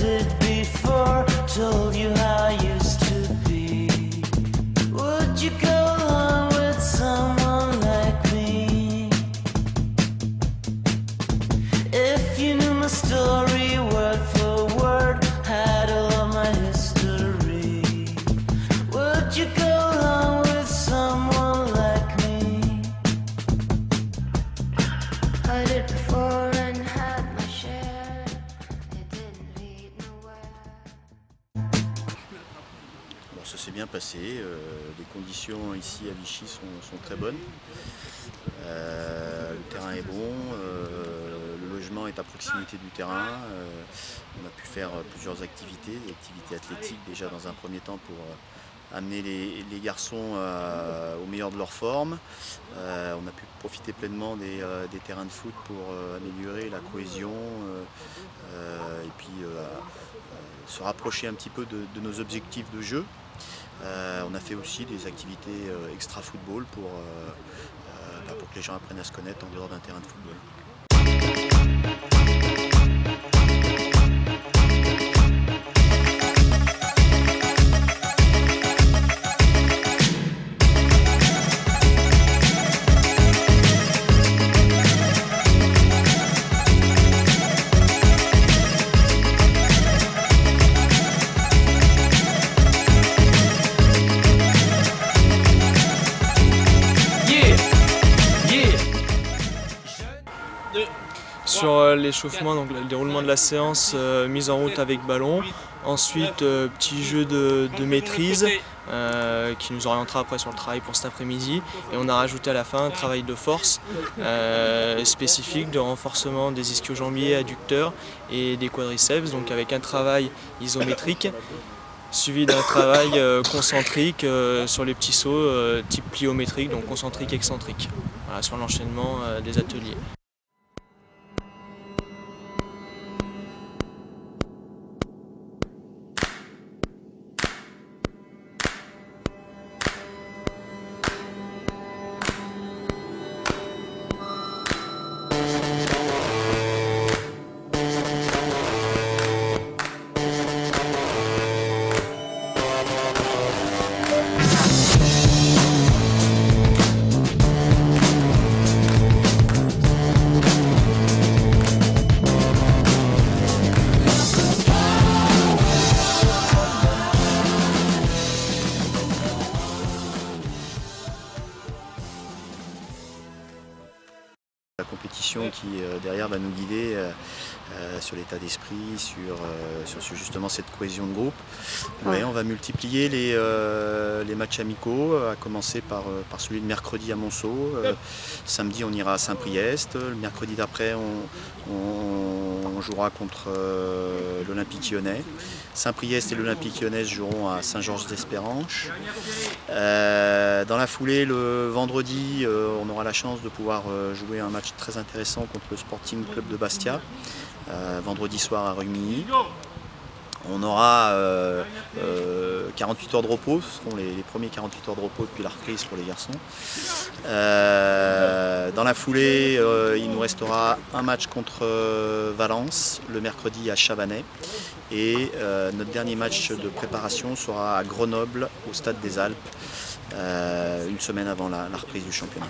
did before, told you how I used to be. Would you go along with someone like me? If you knew my story word for word, had all of my history, would you go along with someone like me? I did before and had my share. It didn't lead nowhere. Bon, ça s'est bien passé, les conditions ici à Vichy sont très bonnes. Le terrain est bon, le logement est à proximité du terrain. On a pu faire plusieurs activités, des activités athlétiques déjà dans un premier temps pour amener les garçons au meilleur de leur forme. On a pu profiter pleinement des terrains de foot pour améliorer la cohésion et puis se rapprocher un petit peu de nos objectifs de jeu. On a fait aussi des activités extra-football pour que les gens apprennent à se connaître en dehors d'un terrain de football. Sur l'échauffement, donc le déroulement de la séance, mise en route avec ballon, ensuite petit jeu de maîtrise qui nous orientera après sur le travail pour cet après-midi, et on a rajouté à la fin un travail de force spécifique de renforcement des ischio-jambiers, adducteurs et des quadriceps, donc avec un travail isométrique suivi d'un travail concentrique sur les petits sauts type pliométrique, donc concentrique excentrique, voilà, sur l'enchaînement des ateliers. La compétition qui derrière va nous guider sur l'état d'esprit, sur justement cette cohésion de groupe. Ouais, on va multiplier les matchs amicaux, à commencer par celui de mercredi à Monceau. Samedi on ira à Saint-Priest, le mercredi d'après on jouera contre l'Olympique Lyonnais. Saint-Priest et l'Olympique Lyonnais joueront à Saint-Georges-d'Espéranche. Dans la foulée, le vendredi, on aura la chance de pouvoir jouer un match très intéressant contre le Sporting Club de Bastia, vendredi soir à Rumilly. On aura 48 heures de repos, ce seront les premiers 48 heures de repos depuis la reprise pour les garçons. Dans la foulée, il nous restera un match contre Valence, le mercredi à Chabanais. Et notre dernier match de préparation sera à Grenoble, au Stade des Alpes, une semaine avant la reprise du championnat.